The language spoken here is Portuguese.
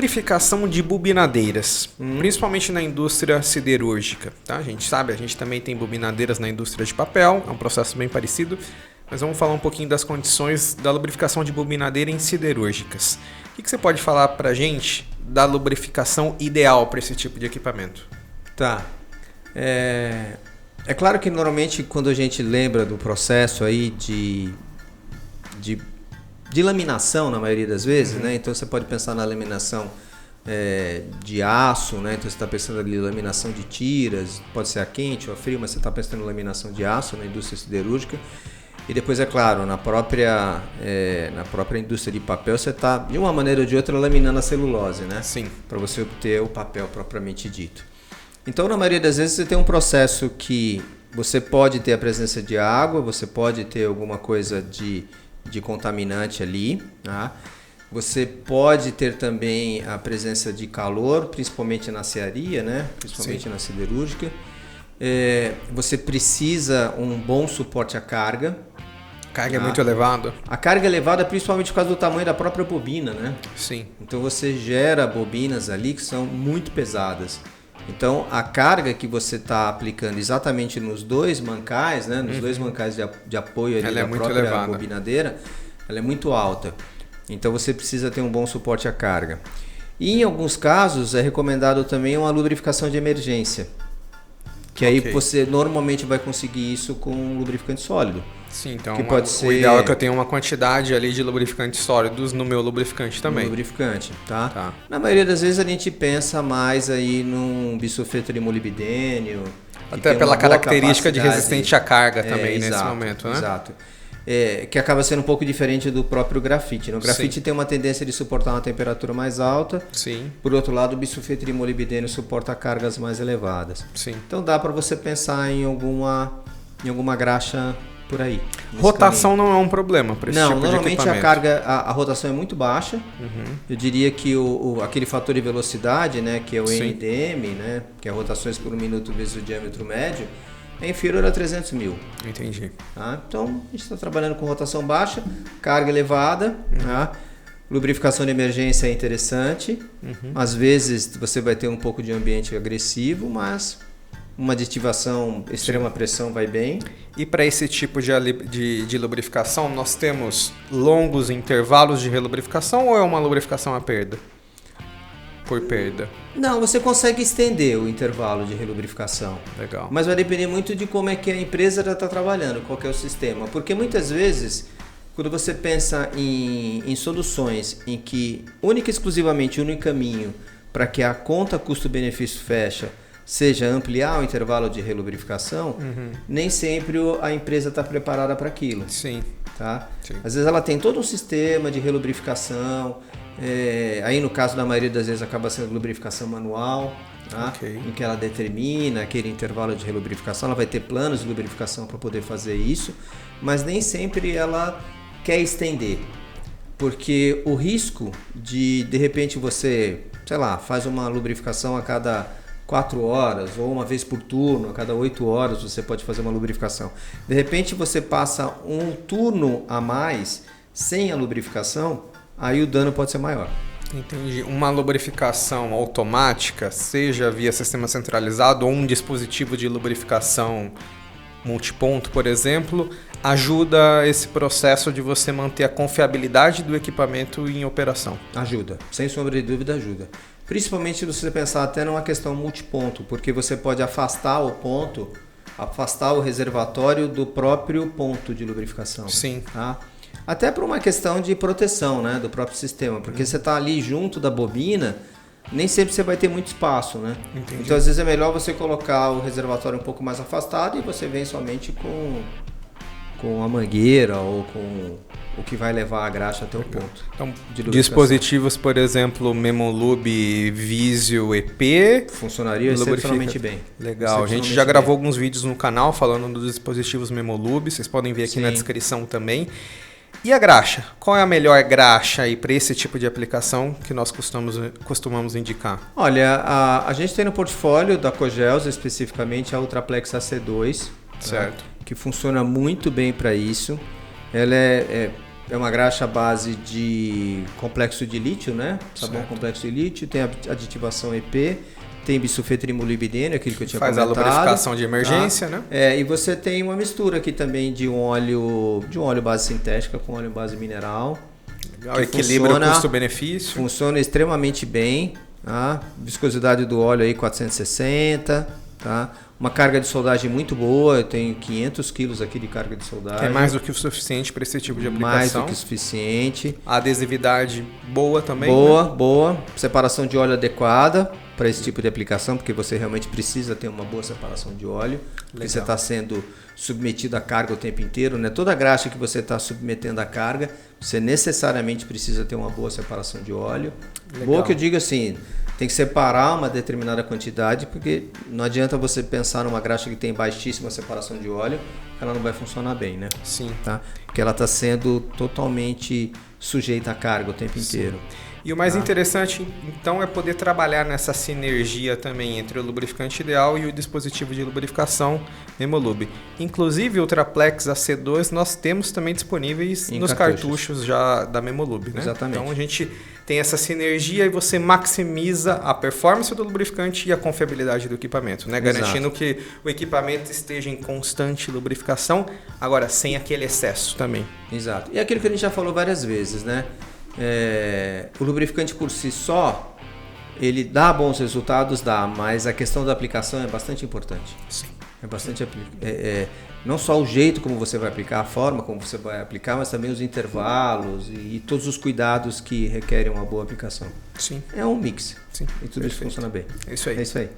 lubrificação de bobinadeiras, principalmente na indústria siderúrgica, tá? A gente sabe, a gente também tem bobinadeiras na indústria de papel, é um processo bem parecido, mas vamos falar um pouquinho das condições da lubrificação de bobinadeira em siderúrgicas. O que você pode falar pra gente da lubrificação ideal para esse tipo de equipamento? Tá. É claro que normalmente quando a gente lembra do processo aí de laminação, na maioria das vezes, né? Então você pode pensar na laminação de aço, né? Então você está pensando ali em laminação de tiras, pode ser a quente ou a frio, mas você está pensando em laminação de aço na indústria siderúrgica. E depois, é claro, na própria indústria de papel, você está, de uma maneira ou de outra, laminando a celulose, né? Sim. Para você obter o papel propriamente dito. Então, na maioria das vezes, você tem um processo que você pode ter a presença de água, você pode ter alguma coisa de contaminante ali, tá? Você pode ter também a presença de calor, principalmente na cearia, né? Principalmente na siderúrgica. Você precisa um bom suporte à carga. A carga é muito elevada? A carga é elevada principalmente por causa do tamanho da própria bobina, né? Sim. Então você gera bobinas ali que são muito pesadas. Então a carga que você está aplicando exatamente nos dois mancais, né? Nos dois mancais de apoio ali da própria elevada. Bobinadeira, ela é muito alta. Então você precisa ter um bom suporte à carga. E em alguns casos é recomendado também uma lubrificação de emergência. Que aí você normalmente vai conseguir isso com um lubrificante sólido. Sim, então que pode ser... o ideal é que eu tenha uma quantidade ali de lubrificantes sólidos no meu lubrificante também. No lubrificante, tá? Na maioria das vezes a gente pensa mais aí num bisulfeto de molibdênio. Até pela característica de resistente à carga também nesse momento, né? Exato. Que acaba sendo um pouco diferente do próprio grafite. O grafite tem uma tendência de suportar uma temperatura mais alta. Sim. Por outro lado, o bisulfeto de molibdênio suporta cargas mais elevadas. Sim. Então dá para você pensar em alguma graxa por aí. Rotação não é um problema para esse tipo de equipamento? Não, normalmente a rotação é muito baixa. Eu diria que aquele fator de velocidade, né, que é o NDM, né, que é rotações por minuto vezes o diâmetro médio, é inferior a 300 mil. Entendi. Tá? Então, a gente está trabalhando com rotação baixa, carga elevada, tá? Lubrificação de emergência é interessante. Às vezes você vai ter um pouco de ambiente agressivo, mas uma aditivação extrema pressão vai bem. E para esse tipo de lubrificação, nós temos longos intervalos de relubrificação ou é uma lubrificação a perda? Por perda? Não, você consegue estender o intervalo de relubrificação. Legal. Mas vai depender muito de como é que a empresa já está trabalhando, qual que é o sistema. Porque muitas vezes, quando você pensa em soluções em que única e exclusivamente o único caminho para que a conta custo-benefício fecha seja ampliar o intervalo de relubrificação, nem sempre a empresa está preparada para aquilo. Sim. Tá? Sim. Às vezes ela tem todo um sistema de relubrificação, aí no caso da maioria das vezes acaba sendo lubrificação manual, tá? Em que ela determina aquele intervalo de relubrificação, ela vai ter planos de lubrificação para poder fazer isso, mas nem sempre ela quer estender, porque o risco de repente você, sei lá, faz uma lubrificação a cada 4 horas ou uma vez por turno, a cada 8 horas você pode fazer uma lubrificação. De repente você passa um turno a mais sem a lubrificação, aí o dano pode ser maior. Entendi. Uma lubrificação automática, seja via sistema centralizado ou um dispositivo de lubrificação multiponto, por exemplo, ajuda esse processo de você manter a confiabilidade do equipamento em operação. Ajuda, sem sombra de dúvida ajuda. Principalmente se você pensar até numa questão multiponto, porque você pode afastar o reservatório do próprio ponto de lubrificação. Sim. Tá? Até por uma questão de proteção, né, do próprio sistema, porque você está ali junto da bobina, nem sempre você vai ter muito espaço, né? Entendi. Então às vezes é melhor você colocar o reservatório um pouco mais afastado e você vem somente com a mangueira ou com o que vai levar a graxa até o ponto. Então, dispositivos, por exemplo, Memolube Visio EP funcionaria excepcionalmente bem. Legal. A gente já gravou alguns vídeos no canal falando dos dispositivos Memolube, vocês podem ver aqui na descrição também. E a graxa? Qual é a melhor graxa aí para esse tipo de aplicação que nós costumamos indicar? Olha, a gente tem no portfólio da Cogels especificamente a Ultraplex AC2, certo? Que funciona muito bem para isso. Ela é é uma graxa à base de complexo de lítio, né? Sabão complexo de lítio, tem aditivação EP, tem bisulfetrimolibdênio, aquilo que eu tinha comentado. Faz a lubrificação de emergência, tá? né? E você tem uma mistura aqui também de um óleo base sintética com óleo base mineral. Legal, equilíbrio custo-benefício. Funciona extremamente bem. Tá? Viscosidade do óleo aí 460, tá? Uma carga de soldagem muito boa, eu tenho 500 quilos aqui de carga de soldagem. É mais do que o suficiente para esse tipo de aplicação. Mais do que o suficiente. A adesividade boa também. Boa. Separação de óleo adequada para esse tipo de aplicação, porque você realmente precisa ter uma boa separação de óleo. Porque você está sendo submetido à carga o tempo inteiro, né? Toda graxa que você está submetendo à carga, você necessariamente precisa ter uma boa separação de óleo. Legal. Boa que eu digo assim, tem que separar uma determinada quantidade, porque não adianta você pensar numa graxa que tem baixíssima separação de óleo, ela não vai funcionar bem, né? Sim. Tá? Porque ela está sendo totalmente sujeita à carga o tempo inteiro. E o mais interessante, então, é poder trabalhar nessa sinergia também entre o lubrificante ideal e o dispositivo de lubrificação Memolube. Inclusive, o Ultraplex AC2 nós temos também disponíveis nos cartuchos já da Memolube, né? Exatamente. Então, a gente tem essa sinergia e você maximiza a performance do lubrificante e a confiabilidade do equipamento, né? Garantindo que o equipamento esteja em constante lubrificação, agora sem aquele excesso também. Exato. E aquilo que a gente já falou várias vezes, né? O lubrificante por si só, ele dá bons resultados, mas a questão da aplicação é bastante importante. Sim. É bastante não só o jeito como você vai aplicar, a forma como você vai aplicar, mas também os intervalos e todos os cuidados que requerem uma boa aplicação. Sim. É um mix. Sim. E tudo isso funciona bem. É isso aí. É isso aí.